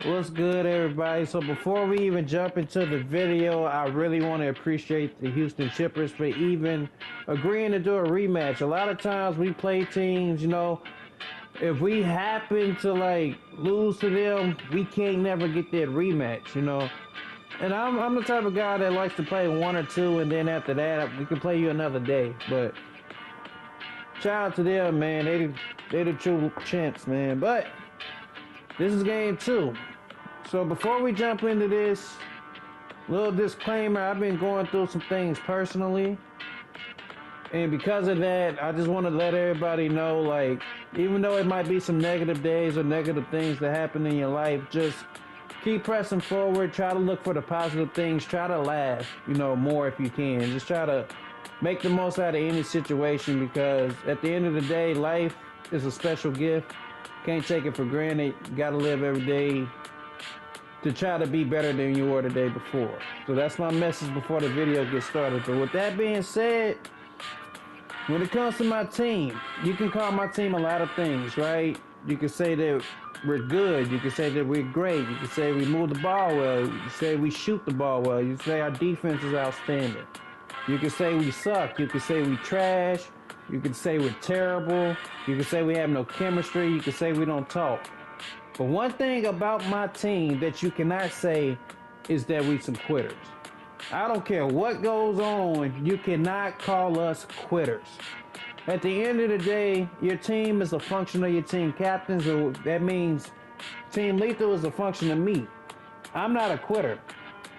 What's good, everybody? So before we even jump into the video, I really want to appreciate the Houston Chippers for even agreeing to do a rematch. A lot of times we play teams, if we happen to lose to them, we can't never get that rematch. And I'm the type of guy that likes to play one or two, and then after that we can play you another day. But shout out to them, man. They the true champs, man. But this is game two. So before we jump into this, little disclaimer, I've been going through some things personally. And because of that, I just want to let everybody know, even though it might be some negative days or negative things that happen in your life, just keep pressing forward. Try to look for the positive things. Try to laugh, more if you can. Just try to make the most out of any situation, because at the end of the day, life is a special gift. Can't take it for granted. You gotta live every day to try to be better than you were the day before. So that's my message before the video gets started. But with that being said, when it comes to my team, you can call my team a lot of things, right? You can say that we're good. You can say that we're great. You can say we move the ball well. You can say we shoot the ball well. You can say our defense is outstanding. You can say we suck. You can say we trash. You can say we're terrible. You can say we have no chemistry. You can say we don't talk. But one thing about my team that you cannot say is that we some quitters. I don't care what goes on, you cannot call us quitters. At the end of the day, your team is a function of your team captains, or that means Team Lethal is a function of me. I'm not a quitter.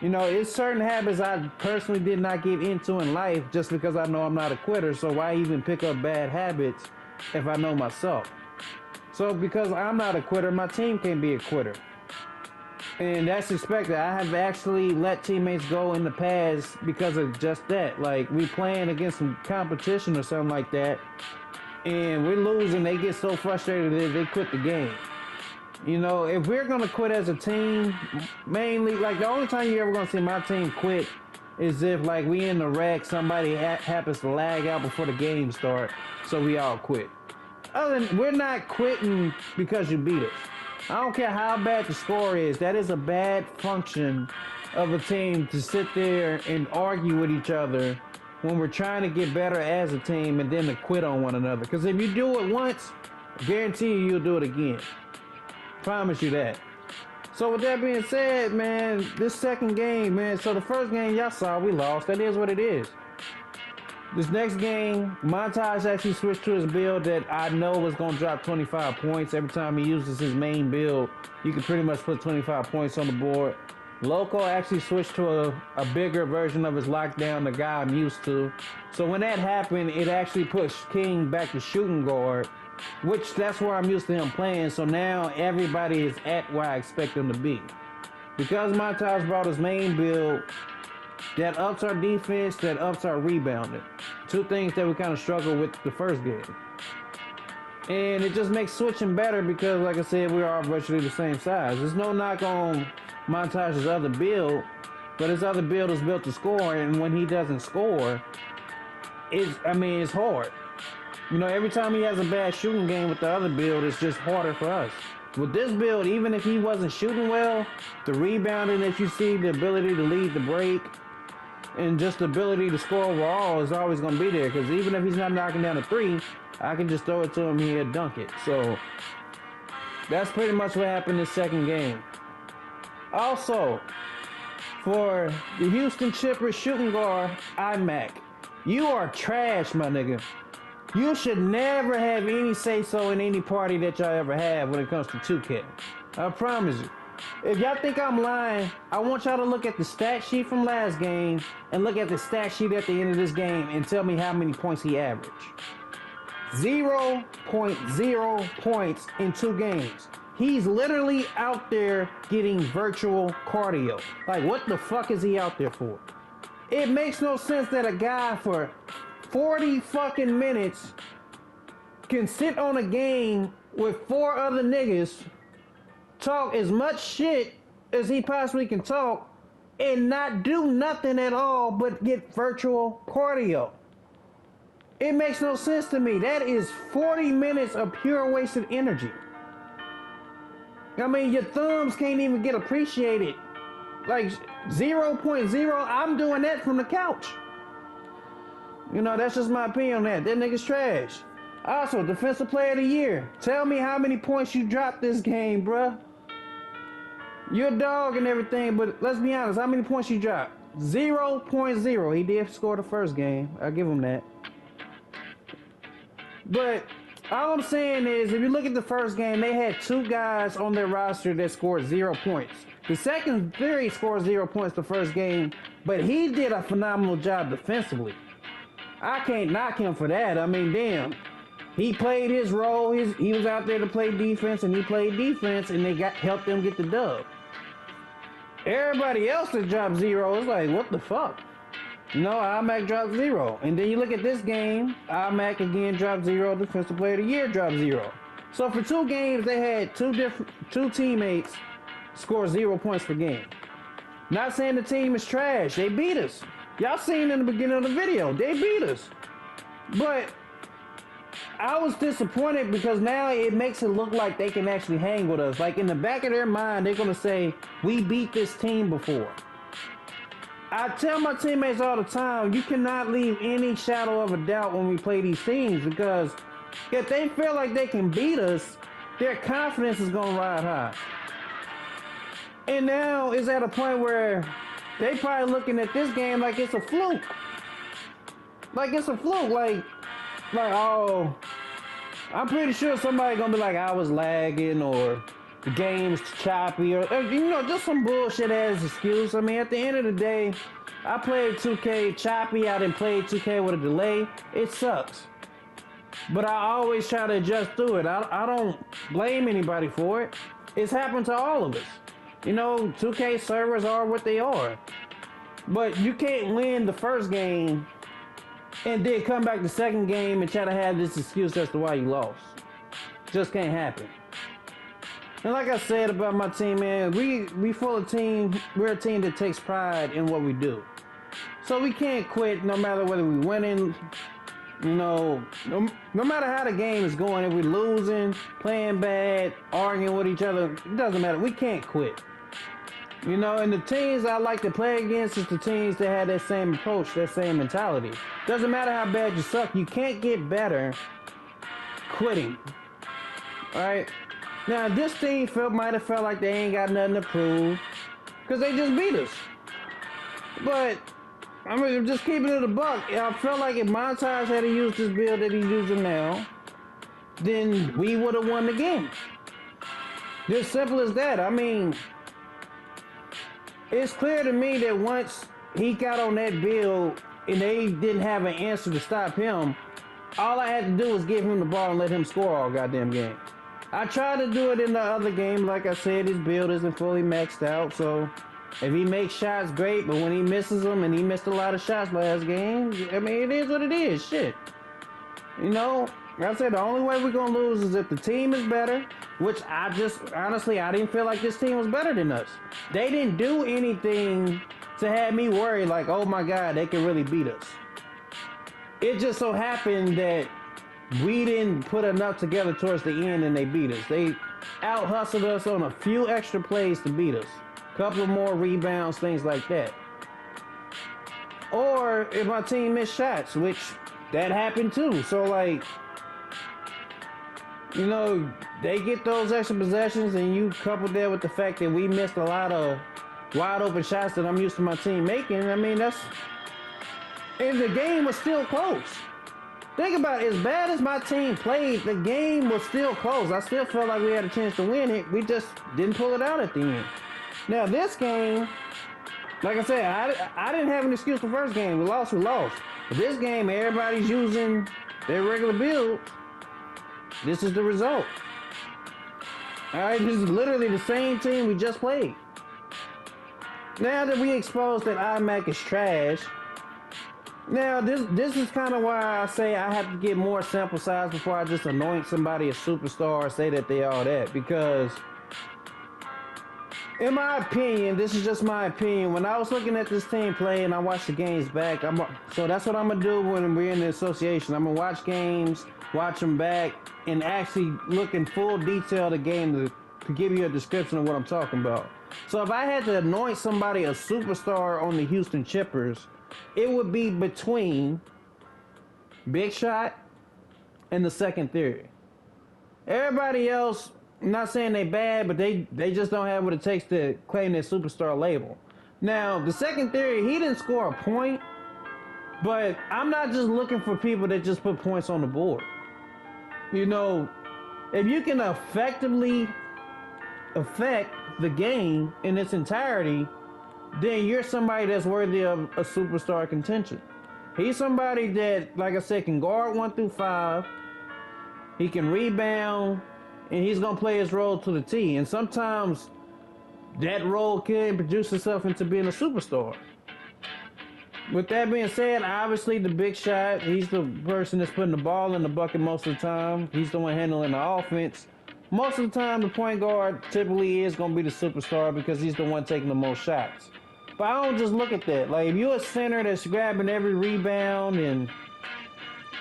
It's certain habits I personally did not get into in life just because I know I'm not a quitter, so why even pick up bad habits if I know myself? So because I'm not a quitter, my team can't be a quitter. And that's expected. I have actually let teammates go in the past because of just that. We playing against some competition or something like that, and we're losing, they get so frustrated that they quit the game. If we're going to quit as a team, mainly, the only time you're ever going to see my team quit is if, we in the wreck, somebody happens to lag out before the game starts, so we all quit. We're not quitting because you beat us. I don't care how bad the score is. That is a bad function of a team, to sit there and argue with each other when we're trying to get better as a team, and then to quit on one another. Because if you do it once, I guarantee you'll do it again. Promise you that. So with that being said, man, this second game, man, so the first game y'all saw, we lost. That is what it is. This next game, Montage actually switched to his build that I know is going to drop 25 points. Every time he uses his main build, you can pretty much put 25 points on the board. Loco actually switched to a bigger version of his lockdown, the guy I'm used to. So when that happened, it actually pushed King back to shooting guard, which that's where I'm used to him playing. So now everybody is at where I expect them to be. Because Montage brought his main build, that ups our defense, that ups our rebounding. Two things that we kind of struggled with the first game. And it just makes switching better because, like I said, we are virtually the same size. There's no knock on Montage's other build, but his other build is built to score, and when he doesn't score, it's hard. Every time he has a bad shooting game with the other build, it's just harder for us. With this build, even if he wasn't shooting well, the rebounding that you see, the ability to lead the break, and just the ability to score overall is always going to be there. Because even if he's not knocking down a three, I can just throw it to him, he'll dunk it. So that's pretty much what happened this second game. Also, for the Houston Chippers shooting guard, iMac, you are trash, my nigga. You should never have any say-so in any party that y'all ever have when it comes to 2K. I promise you. If y'all think I'm lying, I want y'all to look at the stat sheet from last game and look at the stat sheet at the end of this game and tell me how many points he averaged. 0.0 points in 2 games. He's literally out there getting virtual cardio. What the fuck is he out there for? It makes no sense that a guy for 40 fucking minutes can sit on a game with 4 other niggas, talk as much shit as he possibly can talk, and not do nothing at all but get virtual cardio. It makes no sense to me. That is 40 minutes of pure wasted energy. I mean, your thumbs can't even get appreciated. Like 0.0, I'm doing that from the couch. You know, that's just my opinion on that. That nigga's trash. Also, defensive player of the year. Tell me how many points you dropped this game, bruh. You're a dog and everything, but let's be honest, how many points you dropped? 0.0. He did score the first game. I'll give him that. But all I'm saying is, if you look at the first game, they had 2 guys on their roster that scored 0 points. The second theory scored 0 points the first game, but he did a phenomenal job defensively. I can't knock him for that. I mean, damn. He played his role. He was out there to play defense, and he played defense, and they helped them get the dub. Everybody else that dropped 0 is like, what the fuck? No, IMAC dropped 0. And then you look at this game, IMAC again dropped 0, defensive player of the year dropped 0. So for 2 games, they had two teammates score 0 points per game. Not saying the team is trash. They beat us. Y'all seen in the beginning of the video, they beat us. But I was disappointed because now it makes it look like they can actually hang with us. Like in the back of their mind, they're going to say, we beat this team before. I tell my teammates all the time, you cannot leave any shadow of a doubt when we play these teams, because if they feel like they can beat us, their confidence is going to ride high. And now it's at a point where they probably looking at this game like it's a fluke. Like it's a fluke. Like, oh, I'm pretty sure somebody gonna be like, I was lagging, or the game's choppy, or you know, just some bullshit ass excuse. I mean, at the end of the day, I played 2K choppy. I didn't play 2K with a delay. It sucks. But I always try to adjust through it. I don't blame anybody for it. It's happened to all of us. You know, 2K servers are what they are. But you can't win the first game and then come back the second game and try to have this excuse as to why you lost. Just can't happen. And like I said about my team, man, we full of team. We're a team that takes pride in what we do. So we can't quit no matter whether we're winning, you know, no matter how the game is going. If we're losing, playing bad, arguing with each other, it doesn't matter. We can't quit. You know, and the teams I like to play against is the teams that have that same approach, that same mentality. Doesn't matter how bad you suck, you can't get better quitting. Alright? Now, this team might have felt like they ain't got nothing to prove, because they just beat us. But, I mean, just keeping it a buck, I felt like if Montage had used this build that he's using now, then we would have won the game. Just simple as that. I mean, it's clear to me that once he got on that build and they didn't have an answer to stop him, all I had to do was give him the ball and let him score all goddamn game. I tried to do it in the other game. Like I said, his build isn't fully maxed out, so if he makes shots, great, but when he misses them, and he missed a lot of shots last game, I mean, it is what it is. Shit. You know, like I said, the only way we're going to lose is if the team is better, which honestly, I didn't feel like this team was better than us. They didn't do anything to have me worry like, oh my God, they can really beat us. It just so happened that we didn't put enough together towards the end and they beat us. They out-hustled us on a few extra plays to beat us. Couple of more rebounds, things like that. Or if my team missed shots, which that happened too. So like, you know, they get those extra possessions and you couple that with the fact that we missed a lot of wide open shots that I'm used to my team making. I mean, and the game was still close. Think about it, as bad as my team played, the game was still close. I still felt like we had a chance to win it. We just didn't pull it out at the end. Now this game, like I said, I didn't have an excuse the first game. We lost, we lost. But this game, everybody's using their regular build. This is the result. Alright, this is literally the same team we just played. Now that we exposed that iMac is trash, now this is kind of why I say I have to get more sample size before I just anoint somebody a superstar or say that they all that. Because in my opinion, this is just my opinion, when I was looking at this team play and I watched the games back, so that's what I'm going to do when we're in the association. I'm going to watch games, watch them back, and actually look in full detail the game to give you a description of what I'm talking about. So if I had to anoint somebody a superstar on the Houston Chippers, it would be between Big Shot and the second theory. Everybody else, I'm not saying they bad, but they just don't have what it takes to claim their superstar label. Now, the second theory, he didn't score a point, but I'm not just looking for people that just put points on the board. You know, if you can effectively affect the game in its entirety, then you're somebody that's worthy of a superstar contention. He's somebody that, like I said, can guard 1 through 5. He can rebound, and he's going to play his role to the T. And sometimes that role can produce itself into being a superstar. With that being said, obviously the Big Shot, he's the person that's putting the ball in the bucket most of the time. He's the one handling the offense. Most of the time, the point guard typically is going to be the superstar because he's the one taking the most shots. But I don't just look at that. Like, if you're a center that's grabbing every rebound and,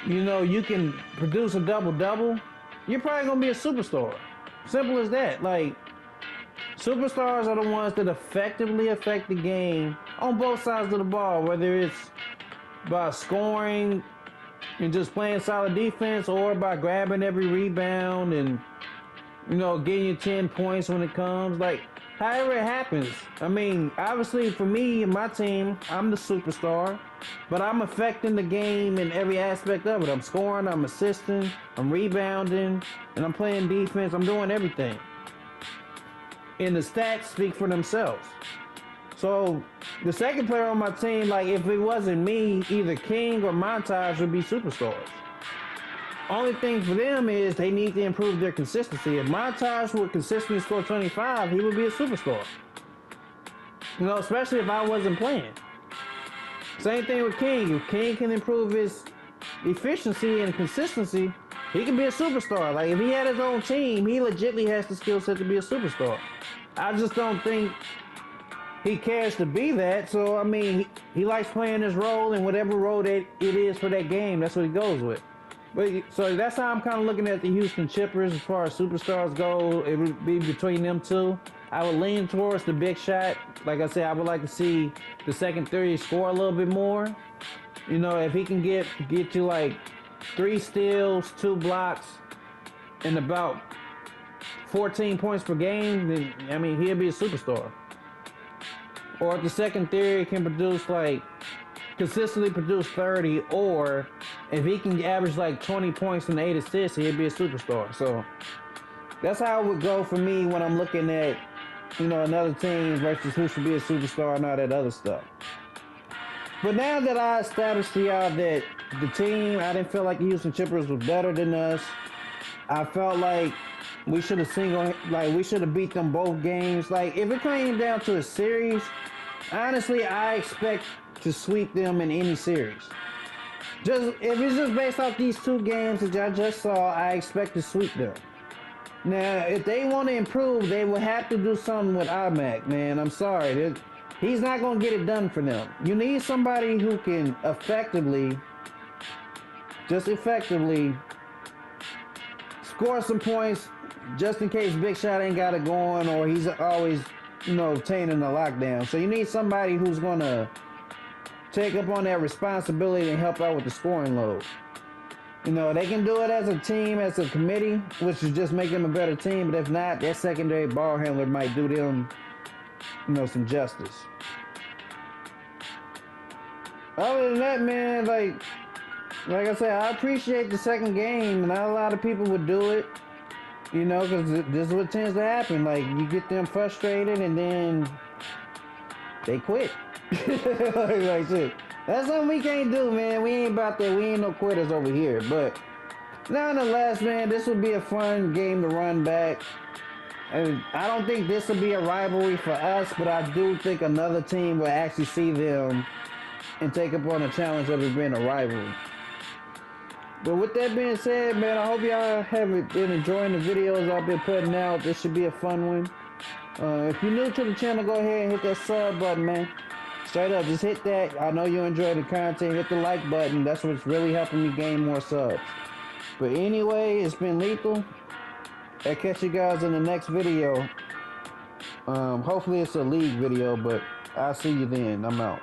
you know, you can produce a double-double, you're probably going to be a superstar. Simple as that. Like, superstars are the ones that effectively affect the game on both sides of the ball, whether it's by scoring and just playing solid defense or by grabbing every rebound and, you know, getting you 10 points when it comes. Like, however it happens. I mean, obviously for me and my team, I'm the superstar, but I'm affecting the game in every aspect of it. I'm scoring, I'm assisting, I'm rebounding, and I'm playing defense. I'm doing everything. And the stats speak for themselves. So the second player on my team, like, if it wasn't me, either King or Montage would be superstars. Only thing for them is they need to improve their consistency. If Montage would consistently score 25, he would be a superstar. You know, especially if I wasn't playing. Same thing with King. If King can improve his efficiency and consistency, he can be a superstar. Like, if he had his own team, he legitimately has the skill set to be a superstar. I just don't think he cares to be that. So, I mean, he likes playing his role, and whatever role that it is for that game, that's what he goes with. But so that's how I'm kind of looking at the Houston Chippers as far as superstars go. It would be between them two. I would lean towards the Big Shot. Like I said, I would like to see the second theory score a little bit more. You know, if he can get you like 3 steals, 2 blocks, and about 14 points per game, then, I mean, he'll be a superstar. Or if the second theory can produce like consistently produce 30, or if he can average like 20 points and 8 assists, he'd be a superstar. So that's how it would go for me when I'm looking at, you know, another team versus who should be a superstar and all that other stuff. But now that I established to y'all that the team, I didn't feel like the Houston Chippers was better than us. I felt like we should have beat them both games. Like, if it came down to a series, honestly, I expect to sweep them in any series. If it's just based off these 2 games that y'all just saw, I expect to sweep them. Now, if they want to improve, they will have to do something with IMAC, man. I'm sorry. He's not going to get it done for them. You need somebody who can effectively score some points just in case Big Shot ain't got it going, or he's always, you know, obtaining the lockdown. So you need somebody who's going to take up on that responsibility and help out with the scoring load. You know, they can do it as a team, as a committee, which is just make them a better team. But if not, that secondary ball handler might do them, you know, some justice. Other than that, man, like I said, I appreciate the second game. Not a lot of people would do it, you know, because this is what tends to happen. Like, you get them frustrated and then they quit. like shit. That's something we can't do, man. We ain't about that. We ain't no quitters over here. But nonetheless, man, this would be a fun game to run back. And I don't think this will be a rivalry for us, but I do think another team will actually see them and take up on a challenge of it being a rivalry. But with that being said, man, I hope y'all have been enjoying the videos I've been putting out. This should be a fun one. If you're new to the channel, go ahead and hit that sub button, man. Straight up, just hit that. I know you enjoy the content. Hit the like button. That's what's really helping me gain more subs. But anyway, it's been Lethal. I'll catch you guys in the next video. Hopefully it's a league video, but I'll see you then. I'm out.